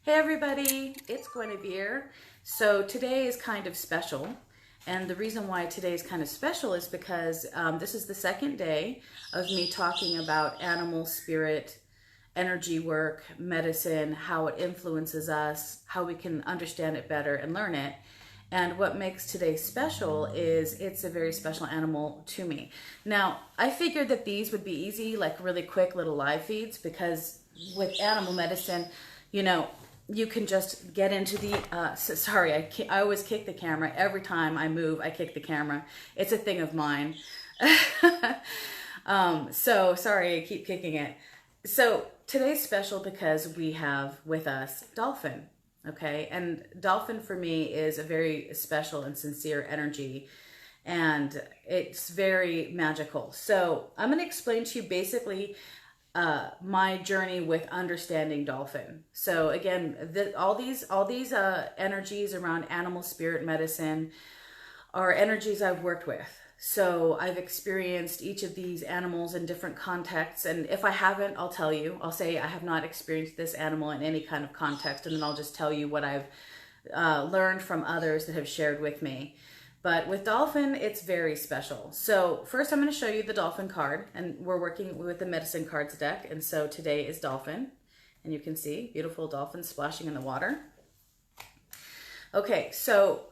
Hey everybody, it's Guinevere. So today is kind of special, and the reason why today is kind of special is because this is the second day of me talking about animal spirit, energy work, medicine, how it influences us, how we can understand it better and learn it. And what makes today special is it's a very special animal to me. Now, I figured that these would be easy, like really quick little live feeds, because with animal medicine, you can just get into the, sorry, I always kick the camera. Every time I move, I kick the camera. It's a thing of mine. So sorry, I keep kicking it. So today's special because we have with us Dolphin. Okay, and Dolphin for me is a very special and sincere energy, and it's very magical. So I'm going to explain to you basically my journey with understanding Dolphin. So again, all these energies around animal spirit medicine are energies I've worked with. So I've experienced each of these animals in different contexts, and if I haven't, I'll tell you. I'll say I have not experienced this animal in any kind of context, and then I'll just tell you what I've learned from others that have shared with me. But with Dolphin, it's very special. So first I'm going to show you the Dolphin card, and we're working with the medicine cards deck, and so today is Dolphin, and you can see beautiful dolphins splashing in the water. Okay, so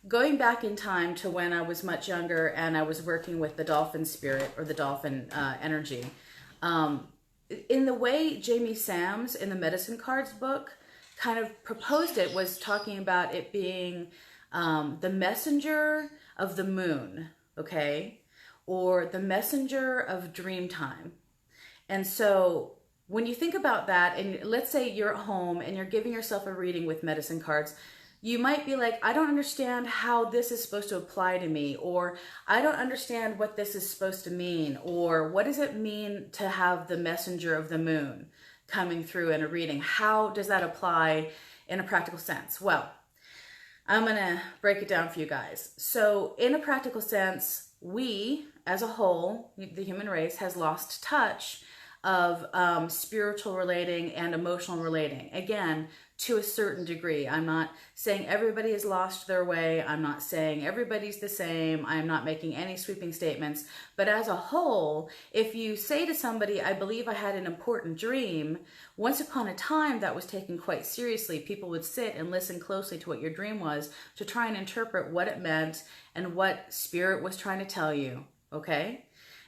going back in time to when I was much younger and I was working with the dolphin spirit or the dolphin energy, in the way Jamie Sams in the medicine cards book kind of proposed it, was talking about it being the messenger of the moon, okay, or the messenger of dream time. And so when you think about that, and let's say you're at home and you're giving yourself a reading with medicine cards, you might be like, I don't understand how this is supposed to apply to me, or I don't understand what this is supposed to mean, or what does it mean to have the messenger of the moon coming through in a reading? How does that apply in a practical sense? Well, I'm going to break it down for you guys. So in a practical sense, we as a whole, the human race, has lost touch of spiritual relating and emotional relating. Again, to a certain degree. I'm not saying everybody has lost their way. I'm not saying everybody's the same. I'm not making any sweeping statements. But as a whole, if you say to somebody, I believe I had an important dream, once upon a time that was taken quite seriously. People would sit and listen closely to what your dream was to try and interpret what it meant and what spirit was trying to tell you, okay?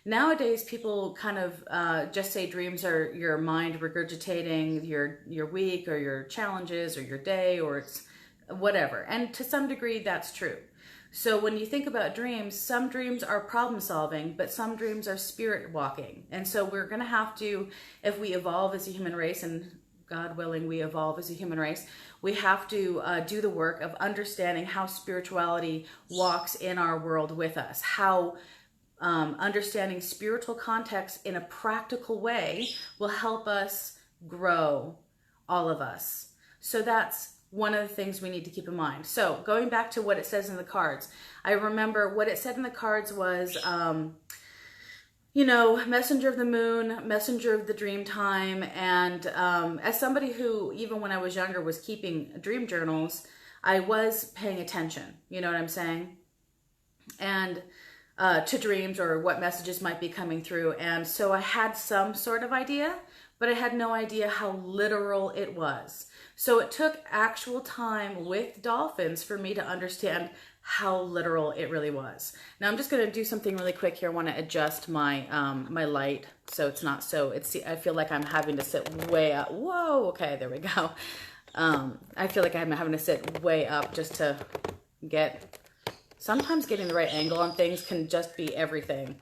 Nowadays, people kind of just say dreams are your mind regurgitating your week or your challenges or your day, or it's whatever. And to some degree, that's true. So when you think about dreams, some dreams are problem solving, but some dreams are spirit walking. And so we're going to have to, if we evolve as a human race, and God willing, we evolve as a human race, we have to do the work of understanding how spirituality walks in our world with us, how understanding spiritual context in a practical way will help us grow, all of us. So that's one of the things we need to keep in mind. So going back to what it says in the cards, I remember what it said in the cards was, messenger of the moon, messenger of the dream time. And as somebody who, even when I was younger, was keeping dream journals, I was paying attention, you know what I'm saying? And to dreams or what messages might be coming through. And so I had some sort of idea, but I had no idea how literal it was. So it took actual time with dolphins for me to understand how literal it really was. Now I'm just going to do something really quick here. I want to adjust my my light so it's not so, I feel like I'm having to sit way up. Whoa, okay, there we go. I feel like I'm having to sit way up just to sometimes getting the right angle on things can just be everything.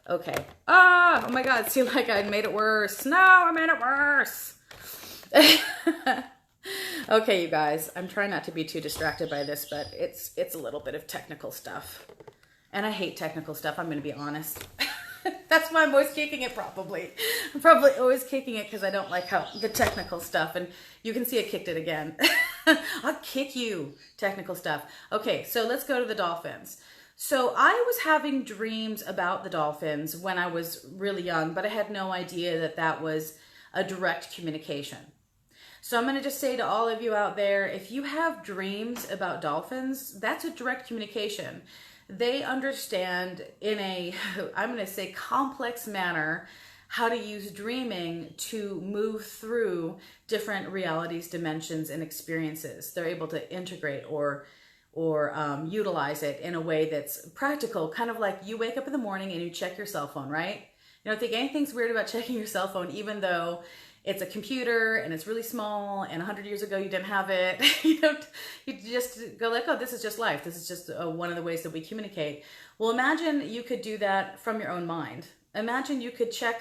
Okay. Oh my God. See, like I made it worse. No, I made it worse. Okay, you guys. I'm trying not to be too distracted by this, but it's a little bit of technical stuff. And I hate technical stuff, I'm going to be honest. That's why I'm always kicking it probably. I'm probably always kicking it because I don't like how the technical stuff, and you can see I kicked it again. I'll kick you, technical stuff. Okay, so let's go to the dolphins. So I was having dreams about the dolphins when I was really young, but I had no idea that that was a direct communication. So I'm going to just say to all of you out there, if you have dreams about dolphins, that's a direct communication. They understand in a, I'm going to say, complex manner how to use dreaming to move through different realities, dimensions, and experiences. They're able to integrate or utilize it in a way that's practical, kind of like you wake up in the morning and you check your cell phone, right? You don't think anything's weird about checking your cell phone, even though it's a computer and it's really small and 100 years ago you didn't have it. You just go like, oh, this is just life. This is just one of the ways that we communicate. Well, imagine you could do that from your own mind. Imagine you could check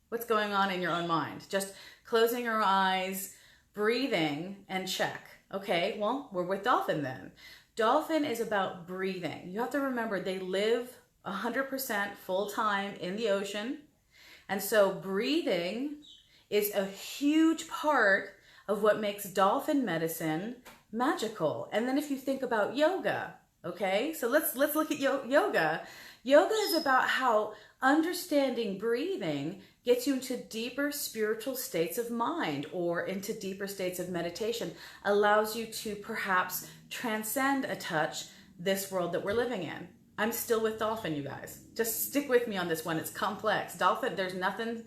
what's going on in your own mind. Just closing your eyes, breathing, and check. Okay, well, we're with dolphin then. Dolphin is about breathing. You have to remember they live 100% full time in the ocean. And so breathing is a huge part of what makes dolphin medicine magical. And then if you think about yoga, okay, so let's look at yoga. Yoga is about how understanding breathing gets you into deeper spiritual states of mind or into deeper states of meditation, allows you to perhaps transcend a touch this world that we're living in. I'm still with dolphin, you guys. Just stick with me on this one. It's complex. Dolphin, there's nothing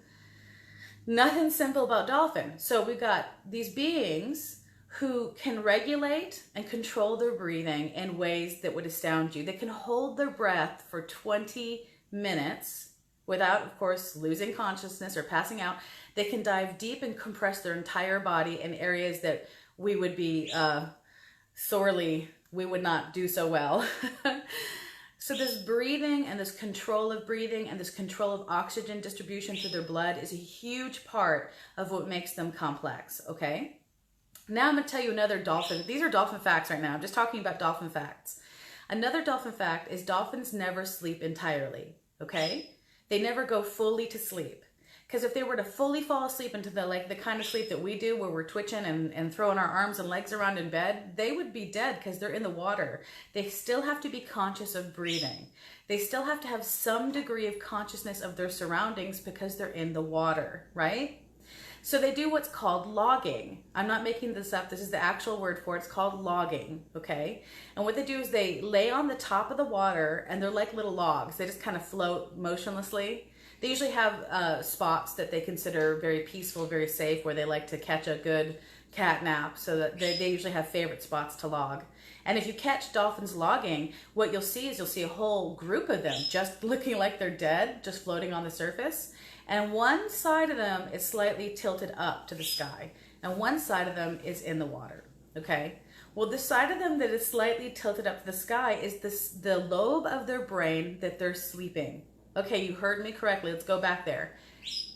simple about dolphin. So we've got these beings who can regulate and control their breathing in ways that would astound you. They can hold their breath for 20 minutes without, of course, losing consciousness or passing out. They can dive deep and compress their entire body in areas that we would be we would not do so well. So this breathing and this control of breathing and this control of oxygen distribution through their blood is a huge part of what makes them complex, okay? Now I'm going to tell you another dolphin. These are dolphin facts right now. I'm just talking about dolphin facts. Another dolphin fact is dolphins never sleep entirely, okay? They never go fully to sleep. Because if they were to fully fall asleep into the kind of sleep that we do where we're twitching and throwing our arms and legs around in bed, they would be dead because they're in the water. They still have to be conscious of breathing. They still have to have some degree of consciousness of their surroundings because they're in the water, right? So they do what's called logging. I'm not making this up. This is the actual word for it. It's called logging, okay? And what they do is they lay on the top of the water and they're like little logs. They just kind of float motionlessly. They usually have spots that they consider very peaceful, very safe, where they like to catch a good cat nap, so that they usually have favorite spots to log. And if you catch dolphins logging, what you'll see is you'll see a whole group of them just looking like they're dead, just floating on the surface. And one side of them is slightly tilted up to the sky, and one side of them is in the water, okay? Well, the side of them that is slightly tilted up to the sky is the lobe of their brain that they're sleeping. Okay, you heard me correctly. Let's go back there.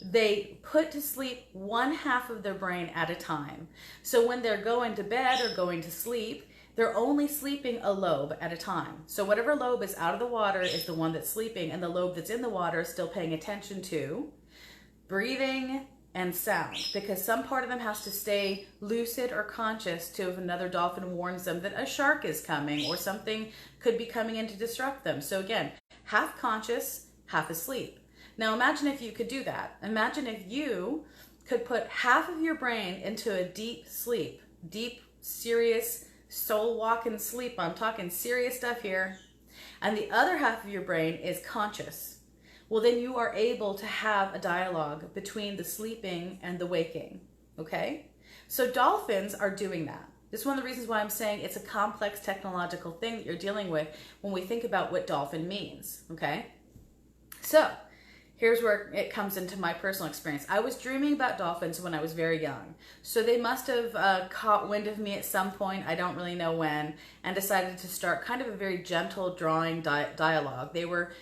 They put to sleep one half of their brain at a time. So when they're going to bed or going to sleep, they're only sleeping a lobe at a time. So whatever lobe is out of the water is the one that's sleeping, and the lobe that's in the water is still paying attention to breathing and sound, because some part of them has to stay lucid or conscious to if another dolphin warns them that a shark is coming or something could be coming in to disrupt them. So again, half conscious, half asleep. Now imagine if you could do that. Imagine if you could put half of your brain into a deep sleep, deep, serious, soul-walking sleep. I'm talking serious stuff here. And the other half of your brain is conscious. Well, then you are able to have a dialogue between the sleeping and the waking, okay? So dolphins are doing that. This is one of the reasons why I'm saying it's a complex technological thing that you're dealing with when we think about what dolphin means, okay? So here's where it comes into my personal experience. I was dreaming about dolphins when I was very young. So they must have caught wind of me at some point, I don't really know when, and decided to start kind of a very gentle drawing dialogue. They were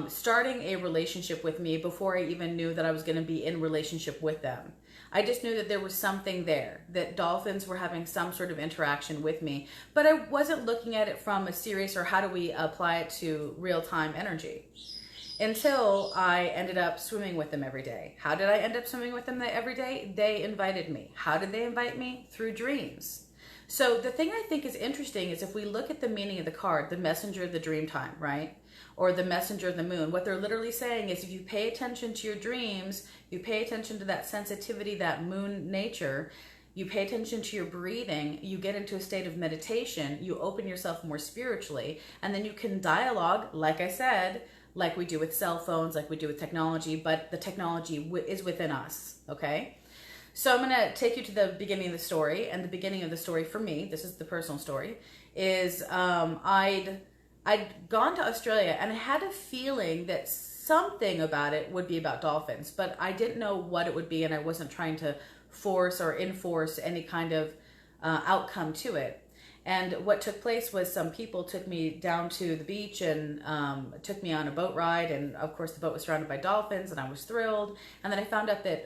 starting a relationship with me before I even knew that I was going to be in relationship with them. I just knew that there was something there, that dolphins were having some sort of interaction with me, but I wasn't looking at it from a serious or how do we apply it to real-time energy. Until I ended up swimming with them every day. How did I end up swimming with them every day? They invited me. How did they invite me? Through dreams. So the thing I think is interesting is if we look at the meaning of the card, the messenger of the dream time, right? Or the messenger of the moon, what they're literally saying is if you pay attention to your dreams, you pay attention to that sensitivity, that moon nature, you pay attention to your breathing, you get into a state of meditation, you open yourself more spiritually, and then you can dialogue, like I said, like we do with cell phones, like we do with technology, but the technology is within us, okay? So I'm going to take you to the beginning of the story, and the beginning of the story for me, this is the personal story, is I'd gone to Australia, and I had a feeling that something about it would be about dolphins, but I didn't know what it would be, and I wasn't trying to force or enforce any kind of outcome to it. And what took place was some people took me down to the beach and took me on a boat ride, and of course the boat was surrounded by dolphins, and I was thrilled. And then I found out that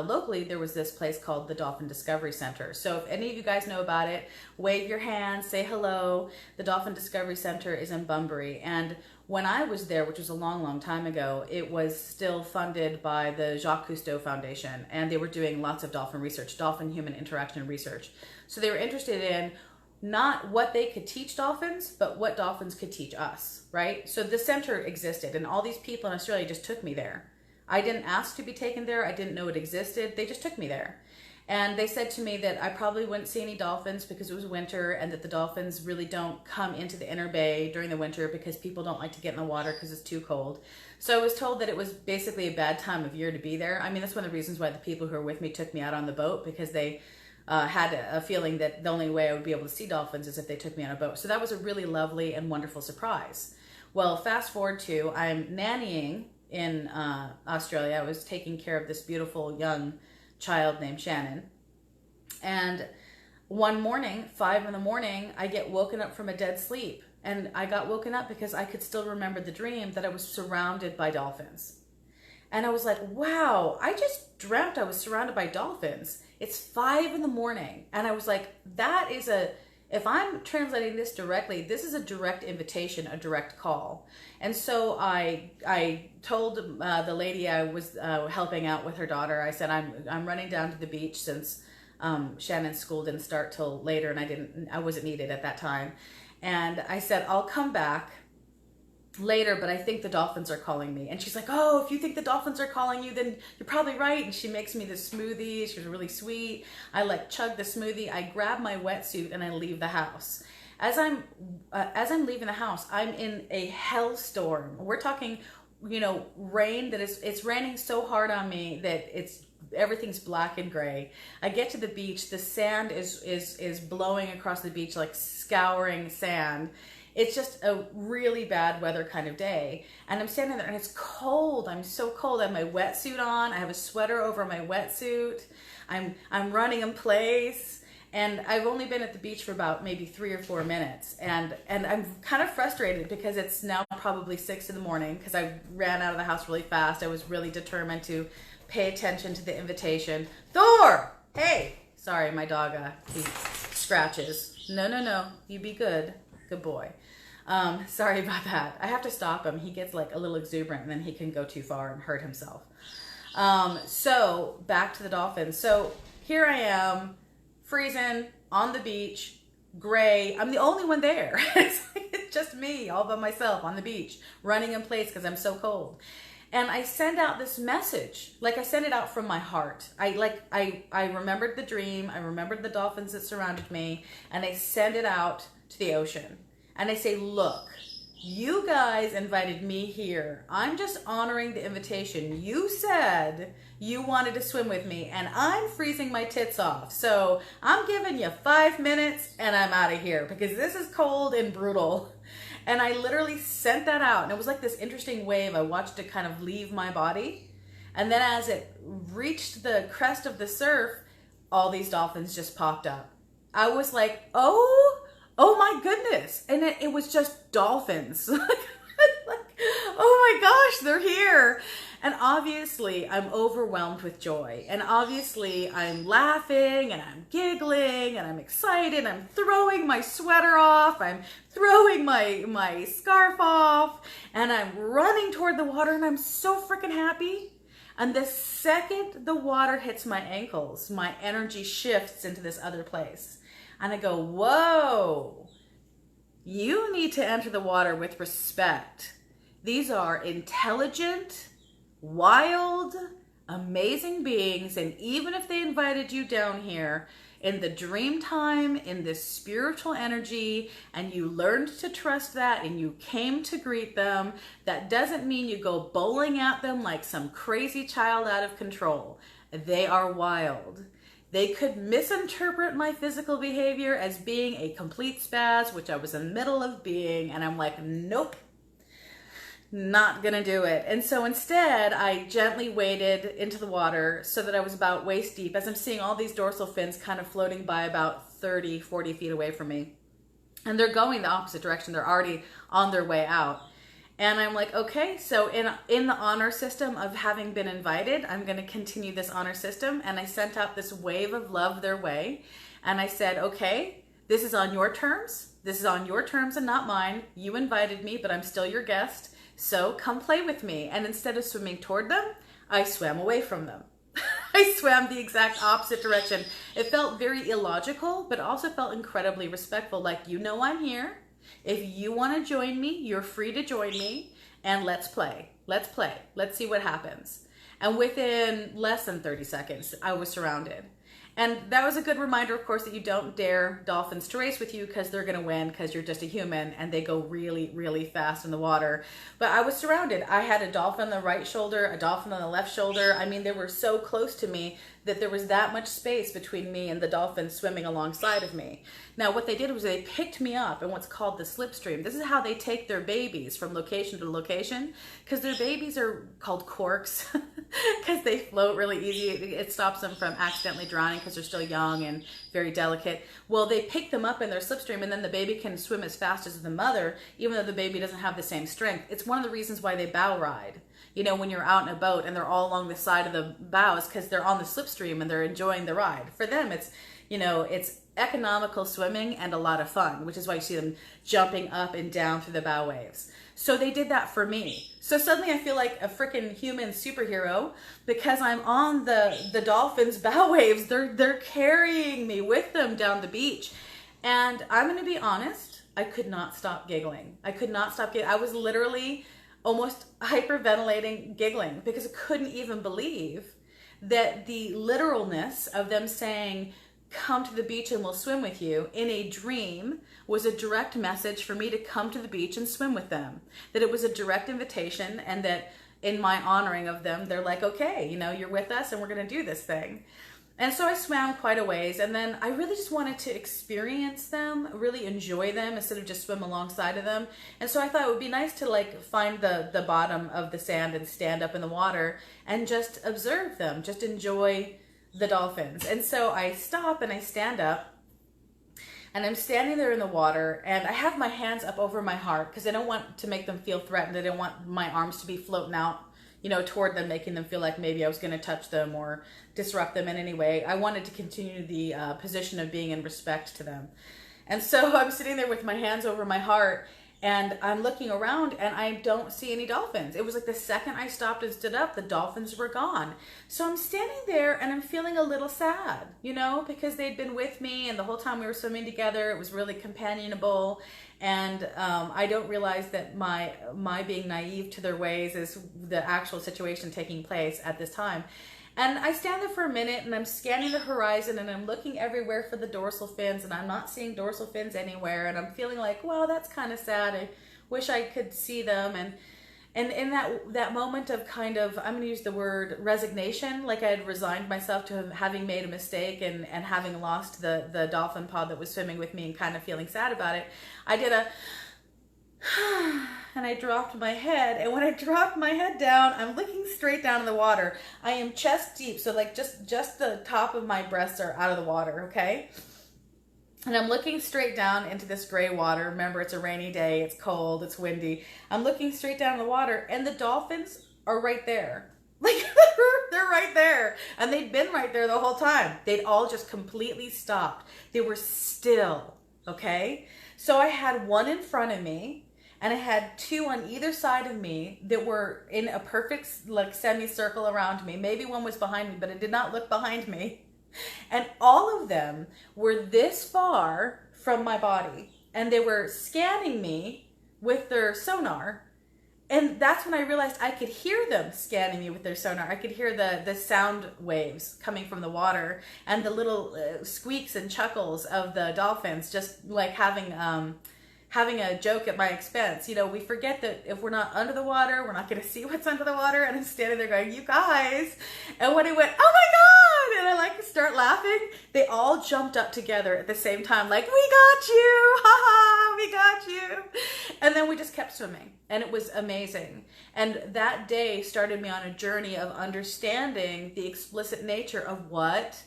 locally there was this place called the Dolphin Discovery Center. So if any of you guys know about it, wave your hand, say hello. The Dolphin Discovery Center is in Bunbury, and when I was there, which was a long, long time ago, it was still funded by the Jacques Cousteau Foundation, and they were doing lots of dolphin research, dolphin-human interaction research. So they were interested in not what they could teach dolphins, but what dolphins could teach us, right? So the center existed, and all these people in Australia just took me there. I didn't ask to be taken there. I didn't know it existed. They just took me there. And they said to me that I probably wouldn't see any dolphins because it was winter, and that the dolphins really don't come into the inner bay during the winter because people don't like to get in the water because it's too cold. So I was told that it was basically a bad time of year to be there. I mean, that's one of the reasons why the people who were with me took me out on the boat, because they had a feeling that the only way I would be able to see dolphins is if they took me on a boat. So that was a really lovely and wonderful surprise. Well, fast forward to I'm nannying in Australia. I was taking care of this beautiful young child named Shannon. And one morning, 5 in the morning, I get woken up from a dead sleep. And I got woken up because I could still remember the dream that I was surrounded by dolphins. And I was like, wow, I just dreamt I was surrounded by dolphins. It's 5 in the morning. And I was like, that is if I'm translating this directly, this is a direct invitation, a direct call. And so I told the lady I was helping out with her daughter, I said, I'm running down to the beach since Shannon's school didn't start till later, and I wasn't needed at that time. And I said, I'll come back later, but I think the dolphins are calling me. And she's like, oh, if you think the dolphins are calling you, then you're probably right. And she makes me this smoothie. She was really sweet. I chug the smoothie. I grab my wetsuit and I leave the house. As I'm leaving the house, I'm in a hellstorm. We're talking, rain that it's raining so hard on me that everything's black and gray. I get to the beach. The sand is blowing across the beach like scouring sand. It's just a really bad weather kind of day. And I'm standing there and it's cold. I'm so cold. I have my wetsuit on. I have a sweater over my wetsuit. I'm running in place. And I've only been at the beach for about maybe 3 or 4 minutes. And I'm kind of frustrated because it's now probably 6 in the morning because I ran out of the house really fast. I was really determined to pay attention to the invitation. Thor! Hey! Sorry, my dog, he scratches. No. You be good. Good boy. Sorry about that. I have to stop him. He gets like a little exuberant and then he can go too far and hurt himself. So back to the dolphins. So here I am, freezing on the beach, gray. I'm the only one there. It's just me all by myself on the beach, running in place because I'm so cold. And I send out this message, like I send it out from my heart. I remembered the dream. I remembered the dolphins that surrounded me, and I send it out to the ocean. And I say, look, you guys invited me here. I'm just honoring the invitation. You said you wanted to swim with me, and I'm freezing my tits off. So I'm giving you 5 minutes, and I'm out of here because this is cold and brutal. And I literally sent that out, and it was like this interesting wave. I watched it kind of leave my body. And then as it reached the crest of the surf, all these dolphins just popped up. I was like, oh my goodness. And it was just dolphins. Oh my gosh, they're here. And obviously I'm overwhelmed with joy. And obviously I'm laughing and I'm giggling and I'm excited. I'm throwing my sweater off. I'm throwing my scarf off and I'm running toward the water and I'm so freaking happy. And the second the water hits my ankles, my energy shifts into this other place. And I go, whoa, you need to enter the water with respect. These are intelligent, wild, amazing beings, and even if they invited you down here in the dream time, in this spiritual energy, and you learned to trust that and you came to greet them, that doesn't mean you go bowling at them like some crazy child out of control. They are wild. They could misinterpret my physical behavior as being a complete spaz, which I was in the middle of being, and I'm like, nope, not gonna do it. And so instead, I gently waded into the water so that I was about waist deep, as I'm seeing all these dorsal fins kind of floating by about 30, 40 feet away from me. And they're going the opposite direction. They're already on their way out. And I'm like, okay, so in the honor system of having been invited, I'm going to continue this honor system. And I sent out this wave of love their way. And I said, okay, this is on your terms. This is on your terms and not mine. You invited me, but I'm still your guest. So come play with me. And instead of swimming toward them, I swam away from them. I swam the exact opposite direction. It felt very illogical, but also felt incredibly respectful. Like, you know, I'm here. If you want to join me, you're free to join me, and let's play. Let's play. Let's see what happens. And within less than 30 seconds, I was surrounded. And that was a good reminder, of course, that you don't dare dolphins to race with you because they're going to win because you're just a human and they go really, really fast in the water. But I was surrounded. I had a dolphin on the right shoulder, a dolphin on the left shoulder. I mean, they were so close to me that there was that much space between me and the dolphins swimming alongside of me. Now, what they did was they picked me up in what's called the slipstream. This is how they take their babies from location to location, because their babies are called corks because they float really easy. It stops them from accidentally drowning because they're still young and very delicate. Well, they pick them up in their slipstream, and then the baby can swim as fast as the mother, even though the baby doesn't have the same strength. It's one of the reasons why they bow ride. You know, when you're out in a boat and they're all along the side of the bows because they're on the slipstream and they're enjoying the ride. For them, it's, you know, it's economical swimming and a lot of fun, which is why you see them jumping up and down through the bow waves. So they did that for me. So suddenly I feel like a freaking human superhero because I'm on the dolphins' bow waves. They're carrying me with them down the beach. And I'm going to be honest, I could not stop giggling. I could not stop giggling. I was literally almost hyperventilating, giggling, because I couldn't even believe that the literalness of them saying, come to the beach and we'll swim with you in a dream was a direct message for me to come to the beach and swim with them. That it was a direct invitation, and that in my honoring of them, they're like, okay, you know, you're with us and we're going to do this thing. And so I swam quite a ways, and then I really just wanted to experience them, really enjoy them instead of just swim alongside of them. And so I thought it would be nice to like find the bottom of the sand and stand up in the water and just observe them, just enjoy the dolphins. And so I stop and I stand up, and I'm standing there in the water, and I have my hands up over my heart because I don't want to make them feel threatened. I don't want my arms to be floating out, you know, toward them, making them feel like maybe I was going to touch them or disrupt them in any way. I wanted to continue the position of being in respect to them. And so I'm sitting there with my hands over my heart, and I'm looking around, and I don't see any dolphins. It was like the second I stopped and stood up, the dolphins were gone. So I'm standing there, and I'm feeling a little sad, you know, because they'd been with me, and the whole time we were swimming together, it was really companionable. And I don't realize that my being naive to their ways is the actual situation taking place at this time. And I stand there for a minute, and I'm scanning the horizon, and I'm looking everywhere for the dorsal fins, and I'm not seeing dorsal fins anywhere. And I'm feeling like, well, that's kind of sad. I wish I could see them. And in that moment of kind of, I'm going to use the word resignation, like I had resigned myself to having made a mistake and having lost the dolphin pod that was swimming with me and kind of feeling sad about it, I did a and I dropped my head. And when I dropped my head down, I'm looking straight down in the water. I am chest deep, so like just the top of my breasts are out of the water, okay? And I'm looking straight down into this gray water. Remember, it's a rainy day, it's cold, it's windy. I'm looking straight down in the water, and the dolphins are right there. Like, they're right there. And they'd been right there the whole time. They'd all just completely stopped. They were still, okay? So I had one in front of me, and I had two on either side of me that were in a perfect like semicircle around me. Maybe one was behind me, but it did not look behind me. And all of them were this far from my body, and they were scanning me with their sonar, And that's when I realized I could hear them scanning me with their sonar. I could hear the sound waves coming from the water and the little squeaks and chuckles of the dolphins, just like having a joke at my expense. You know, we forget that if we're not under the water, we're not going to see what's under the water. And I'm standing there going, you guys. And when it went, oh my God, and I like start laughing, they all jumped up together at the same time, like, we got you, ha ha, we got you. And then we just kept swimming, and it was amazing. And that day started me on a journey of understanding the explicit nature of what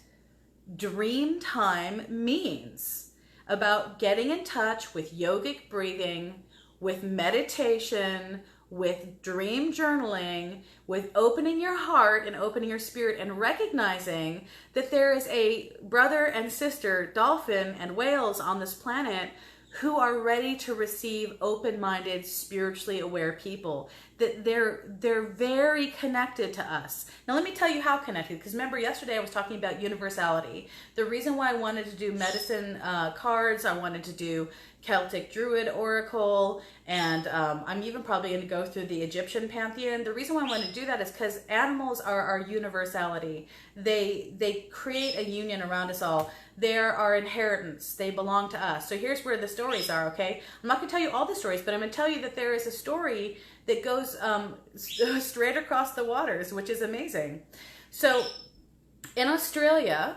dream time means, about getting in touch with yogic breathing, with meditation, with dream journaling, with opening your heart and opening your spirit, and recognizing that there is a brother and sister, dolphin and whales on this planet who are ready to receive open-minded, spiritually aware people. That they're very connected to us. Now let me tell you how connected, because remember yesterday I was talking about universality. The reason why I wanted to do medicine cards, I wanted to do Celtic Druid Oracle, and I'm even probably going to go through the Egyptian pantheon. The reason why I want to do that is because animals are our universality. They create a union around us all. They're our inheritance. They belong to us. So here's where the stories are, okay? I'm not going to tell you all the stories, but I'm going to tell you that there is a story that goes straight across the waters, which is amazing. So in Australia,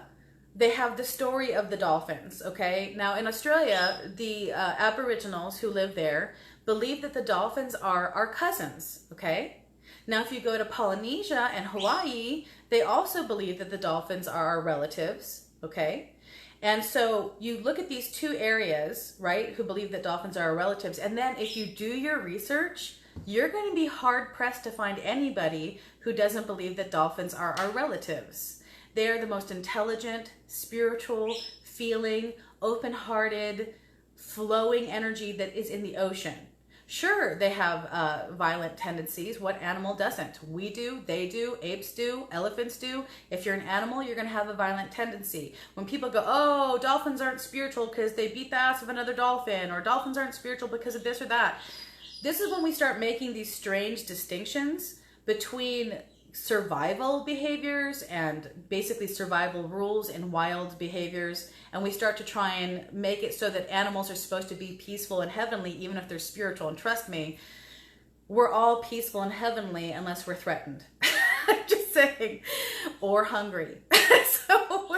they have the story of the dolphins, okay? Now in Australia, the Aboriginals who live there believe that the dolphins are our cousins, okay? Now if you go to Polynesia and Hawaii, they also believe that the dolphins are our relatives, okay? And so you look at these two areas, right, who believe that dolphins are our relatives, and then if you do your research, you're going to be hard-pressed to find anybody who doesn't believe that dolphins are our relatives. They are the most intelligent, spiritual, feeling, open-hearted, flowing energy that is in the ocean. Sure, they have violent tendencies. What animal doesn't? We do, they do, apes do, elephants do. If you're an animal, you're going to have a violent tendency. When people go, oh, dolphins aren't spiritual because they beat the ass of another dolphin, or dolphins aren't spiritual because of this or that. This is when we start making these strange distinctions between survival behaviors and basically survival rules and wild behaviors, and we start to try and make it so that animals are supposed to be peaceful and heavenly even if they're spiritual. And trust me, we're all peaceful and heavenly unless we're threatened. I'm just saying, or hungry. So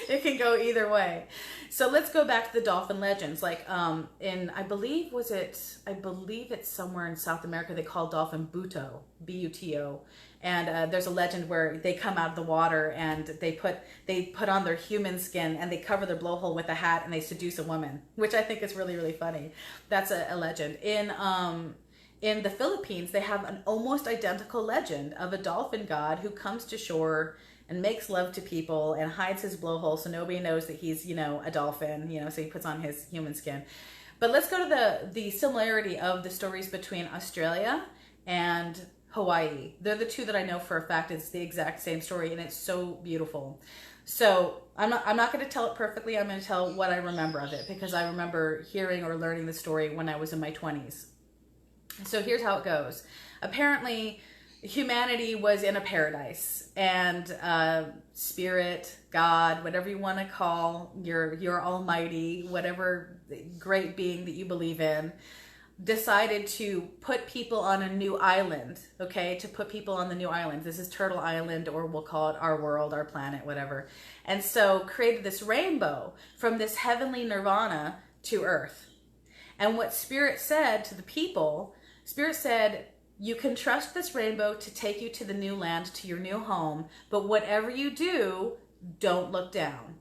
it can go either way. So let's go back to the dolphin legends. Like I believe it's somewhere in South America they call dolphin Buto, B-U-T-O. And there's a legend where they come out of the water and they put on their human skin and they cover their blowhole with a hat and they seduce a woman, which I think is really, really funny. That's a legend. In the Philippines, they have an almost identical legend of a dolphin god who comes to shore and makes love to people and hides his blowhole so nobody knows that he's, a dolphin, so he puts on his human skin. But let's go to the similarity of the stories between Australia and Hawaii. They're the two that I know for a fact it's the exact same story, and it's so beautiful. So I'm not going to tell it perfectly. I'm going to tell what I remember of it, because I remember hearing or learning the story when I was in my 20s. So here's how it goes. Apparently, humanity was in a paradise, and spirit, God, whatever you want to call your almighty, whatever great being that you believe in, decided to put people on a new island, okay? To put people on the new island. This is Turtle Island, or we'll call it our world, our planet, whatever. And so created this rainbow from this heavenly nirvana to earth. And what Spirit said to the people, Spirit said, you can trust this rainbow to take you to the new land, to your new home, but whatever you do, don't look down.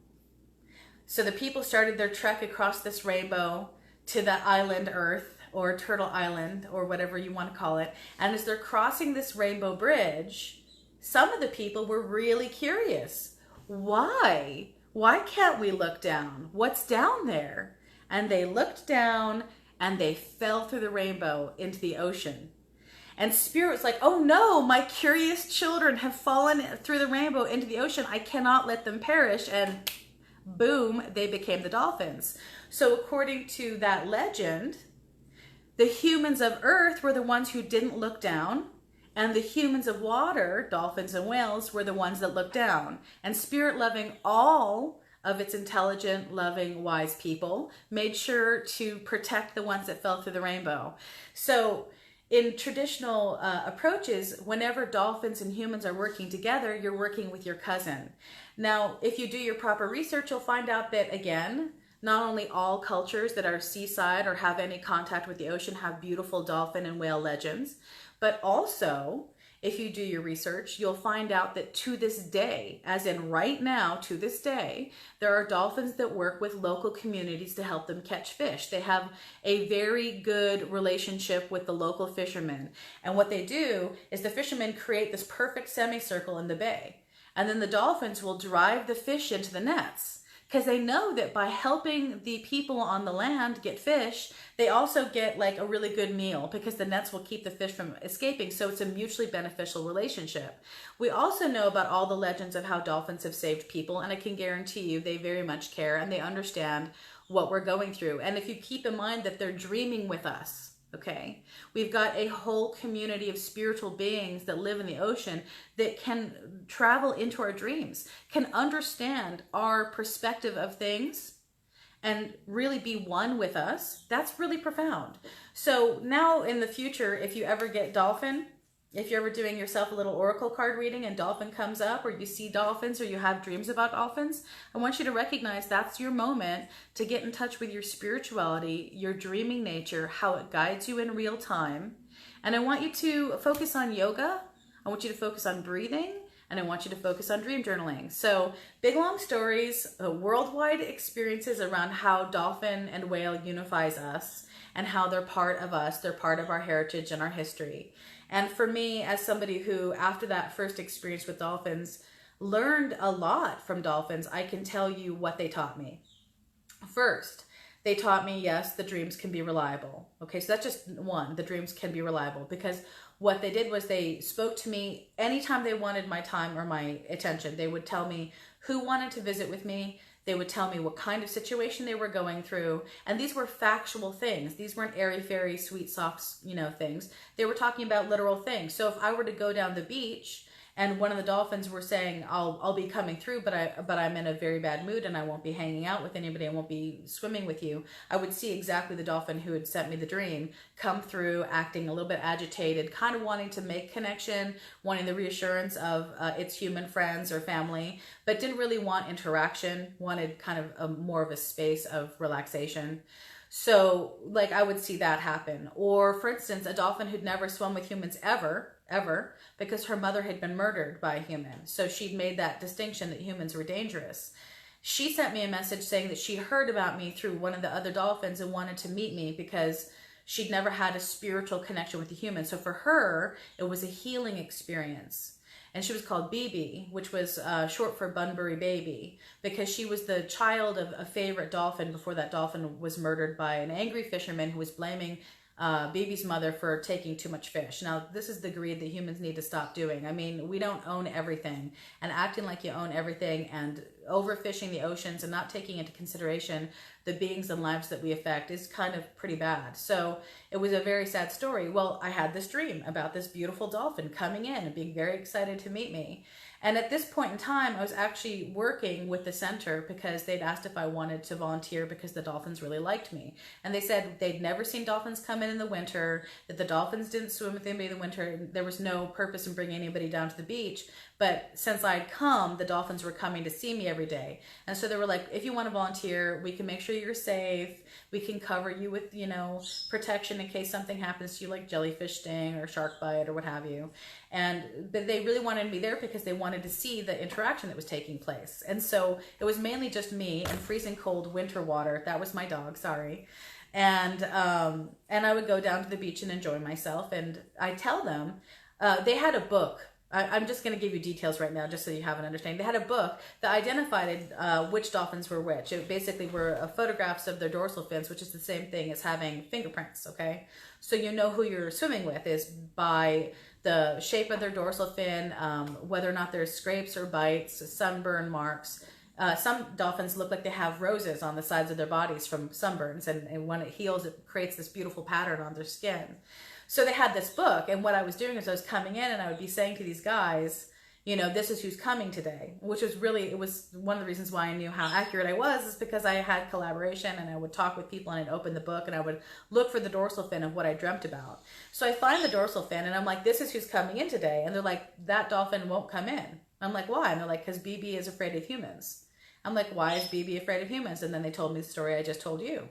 So the people started their trek across this rainbow to the island Earth, or Turtle Island, or whatever you want to call it. And as they're crossing this rainbow bridge, some of the people were really curious. Why? Why can't we look down? What's down there? And they looked down and they fell through the rainbow into the ocean. And Spirit was like, oh no, my curious children have fallen through the rainbow into the ocean. I cannot let them perish. And boom, they became the dolphins. So according to that legend, The humans of earth were the ones who didn't look down, and the humans of water, dolphins and whales, were the ones that looked down. And Spirit, loving all of its intelligent, loving, wise people, made sure to protect the ones that fell through the rainbow. So in traditional approaches, whenever dolphins and humans are working together, you're working with your cousin. Now, if you do your proper research, you'll find out that, again, not only all cultures that are seaside or have any contact with the ocean have beautiful dolphin and whale legends, but also, if you do your research, you'll find out that to this day, as in right now, to this day, there are dolphins that work with local communities to help them catch fish. They have a very good relationship with the local fishermen. And what they do is the fishermen create this perfect semicircle in the bay. And then the dolphins will drive the fish into the nets, because they know that by helping the people on the land get fish, they also get like a really good meal, because the nets will keep the fish from escaping. So it's a mutually beneficial relationship. We also know about all the legends of how dolphins have saved people, and I can guarantee you they very much care and they understand what we're going through. And if you keep in mind that they're dreaming with us, okay, we've got a whole community of spiritual beings that live in the ocean that can travel into our dreams, can understand our perspective of things and really be one with us. That's really profound. So now in the future, if you ever get dolphin, if you're ever doing yourself a little oracle card reading and dolphin comes up, or you see dolphins, or you have dreams about dolphins, I want you to recognize that's your moment to get in touch with your spirituality, your dreaming nature, how it guides you in real time. And I want you to focus on yoga. I want you to focus on breathing, and I want you to focus on dream journaling. So big, long stories, worldwide experiences around how dolphin and whale unifies us and how they're part of us. They're part of our heritage and our history. And for me, as somebody who, after that first experience with dolphins, learned a lot from dolphins, I can tell you what they taught me. First, they taught me, yes, the dreams can be reliable. Okay, so that's just one, the dreams can be reliable, because what they did was they spoke to me anytime they wanted my time or my attention. They would tell me who wanted to visit with me. They would tell me what kind of situation they were going through. And these were factual things. These weren't airy-fairy, sweet, soft, things. They were talking about literal things. So if I were to go down the beach and one of the dolphins were saying, I'll be coming through, but I'm in a very bad mood and I won't be hanging out with anybody, I won't be swimming with you, I would see exactly the dolphin who had sent me the dream come through, acting a little bit agitated, kind of wanting to make connection, wanting the reassurance of its human friends or family, but didn't really want interaction, wanted kind of more of a space of relaxation. So like I would see that happen. Or for instance, a dolphin who'd never swum with humans ever, because her mother had been murdered by a human. So she'd made that distinction that humans were dangerous. She sent me a message saying that she'd heard about me through one of the other dolphins and wanted to meet me because she'd never had a spiritual connection with a human. So for her, it was a healing experience. And she was called BB, which was short for Bunbury Baby, because she was the child of a favorite dolphin before that dolphin was murdered by an angry fisherman who was blaming BB's mother for taking too much fish. Now, this is the greed that humans need to stop doing. I mean, we don't own everything, and acting like you own everything and overfishing the oceans and not taking into consideration the beings and lives that we affect is kind of pretty bad. So it was a very sad story. Well, I had this dream about this beautiful dolphin coming in and being very excited to meet me. And at this point in time, I was actually working with the center because they'd asked if I wanted to volunteer because the dolphins really liked me. And they said they'd never seen dolphins come in the winter, that the dolphins didn't swim with anybody in the winter. There was no purpose in bringing anybody down to the beach. But since I'd come, the dolphins were coming to see me every day. And so they were like, if you want to volunteer, we can make sure you're safe. We can cover you with, protection in case something happens to you, like jellyfish sting or shark bite or what have you. But they really wanted me there because they wanted to see the interaction that was taking place. And so it was mainly just me and freezing cold winter water. That was my dog, sorry. And I would go down to the beach and enjoy myself. And I tell them, they had a book. I'm just going to give you details right now just so you have an understanding. They had a book that identified which dolphins were which. It basically were photographs of their dorsal fins, which is the same thing as having fingerprints, okay? So you know who you're swimming with is by the shape of their dorsal fin, whether or not there's scrapes or bites, sunburn marks, Some dolphins look like they have roses on the sides of their bodies from sunburns, and when it heals, it creates this beautiful pattern on their skin. So they had this book, and what I was doing is I was coming in and I would be saying to these guys, you know, this is who's coming today, which was really, it was one of the reasons why I knew how accurate I was, is because I had collaboration and I would talk with people and I'd open the book and I would look for the dorsal fin of what I dreamt about. So I find the dorsal fin and I'm like, this is who's coming in today. And they're like, that dolphin won't come in. I'm like, why? And they're like, because BB is afraid of humans. I'm like, why is BB afraid of humans? And then they told me the story I just told you.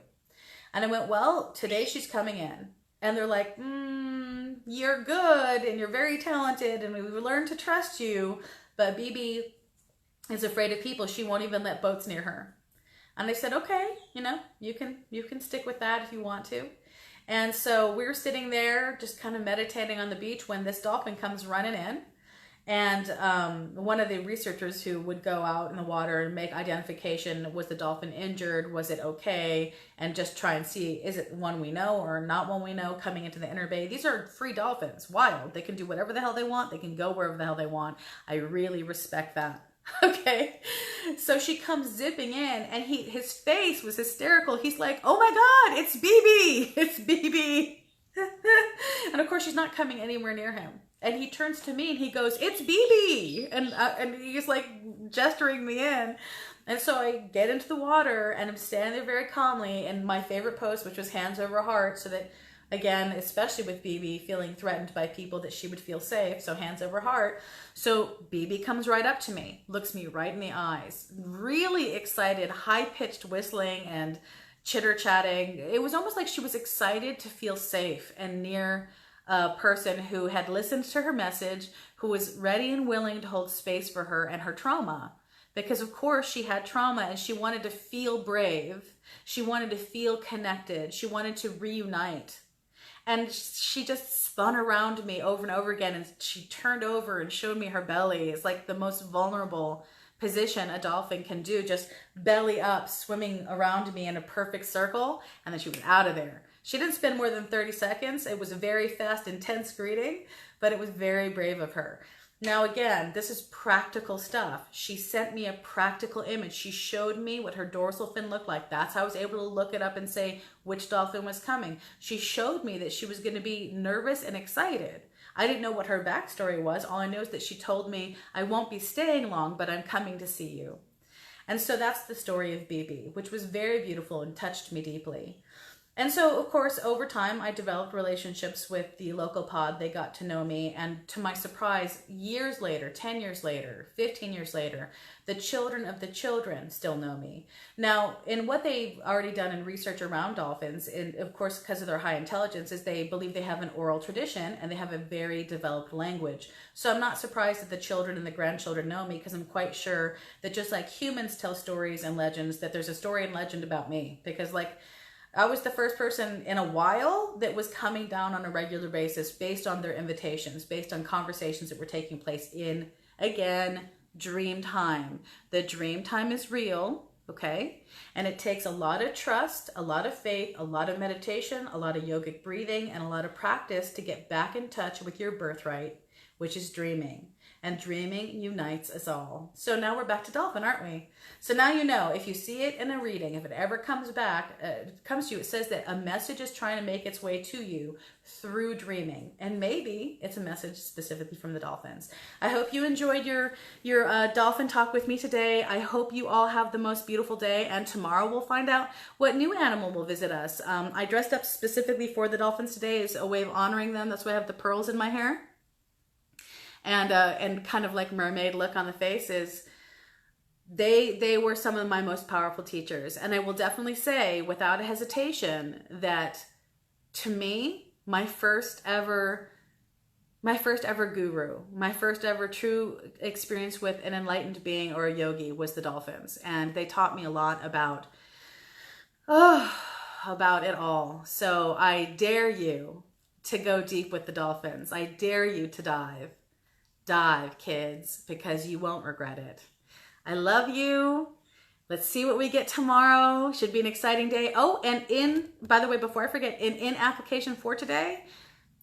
And I went, well, today she's coming in. And they're like, you're good and you're very talented and we've learned to trust you, but BB is afraid of people. She won't even let boats near her. And I said, okay, you know, you can stick with that if you want to. And so we were sitting there just kind of meditating on the beach when this dolphin comes running in. And one of the researchers who would go out in the water and make identification, was the dolphin injured, was it okay, and just try and see, is it one we know or not one we know coming into the inner bay. These are free dolphins, wild. They can do whatever the hell they want. They can go wherever the hell they want. I really respect that. Okay, so she comes zipping in and his face was hysterical. He's like, oh my God, it's BB, it's BB. And of course she's not coming anywhere near him. And he turns to me and he goes, it's BB. And he's like gesturing me in. And so I get into the water and I'm standing there very calmly in my favorite pose, which was hands over heart, so that, again, especially with BB feeling threatened by people, that she would feel safe. So hands over heart. So BB comes right up to me, looks me right in the eyes, really excited, high-pitched whistling and chitter-chatting. It was almost like she was excited to feel safe and near a person who had listened to her message, who was ready and willing to hold space for her and her trauma. Because of course she had trauma and she wanted to feel brave. She wanted to feel connected. She wanted to reunite. And she just spun around me over and over again, and she turned over and showed me her belly. It's like the most vulnerable position a dolphin can do, just belly up, swimming around me in a perfect circle, and then she was out of there. She didn't spend more than 30 seconds. It was a very fast, intense greeting, but it was very brave of her. Now again, this is practical stuff. She sent me a practical image. She showed me what her dorsal fin looked like. That's how I was able to look it up and say which dolphin was coming. She showed me that she was going to be nervous and excited. I didn't know what her backstory was. All I know is that she told me, I won't be staying long, but I'm coming to see you. And so that's the story of BB, which was very beautiful and touched me deeply. And so, of course, over time, I developed relationships with the local pod. They got to know me. And to my surprise, years later, 10 years later, 15 years later, the children of the children still know me. Now, in what they've already done in research around dolphins, and of course, because of their high intelligence, is they believe they have an oral tradition and they have a very developed language. So I'm not surprised that the children and the grandchildren know me, because I'm quite sure that just like humans tell stories and legends, that there's a story and legend about me. Because I was the first person in a while that was coming down on a regular basis based on their invitations, based on conversations that were taking place in, again, dream time. The dream time is real, okay? And it takes a lot of trust, a lot of faith, a lot of meditation, a lot of yogic breathing, and a lot of practice to get back in touch with your birthright, which is dreaming. And dreaming unites us all. So now we're back to dolphin, aren't we? So now you know, if you see it in a reading, if it ever comes back, comes to you, it says that a message is trying to make its way to you through dreaming. And maybe it's a message specifically from the dolphins. I hope you enjoyed your dolphin talk with me today. I hope you all have the most beautiful day. And tomorrow we'll find out what new animal will visit us. I dressed up specifically for the dolphins today as a way of honoring them. That's why I have the pearls in my hair. And kind of like mermaid look on the face. Is they were some of my most powerful teachers. And I will definitely say without a hesitation that to me, my first ever guru, my first ever true experience with an enlightened being or a yogi was the dolphins. And they taught me a lot about it all. So I dare you to go deep with the dolphins. I dare you to dive. Dive, kids, because you won't regret it. I love you. Let's see what we get tomorrow. Should be an exciting day. Oh, and by the way, before I forget, in application for today,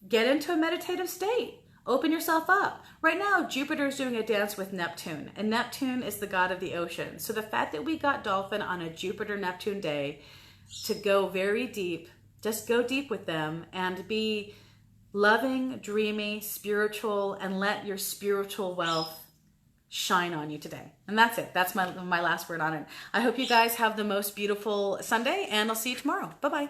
get into a meditative state. Open yourself up. Right now, Jupiter is doing a dance with Neptune, and Neptune is the god of the ocean. So the fact that we got Dolphin on a Jupiter-Neptune day to go very deep, just go deep with them and be loving, dreamy, spiritual, and let your spiritual wealth shine on you today. And that's it. That's my last word on it. I hope you guys have the most beautiful Sunday, and I'll see you tomorrow. Bye-bye.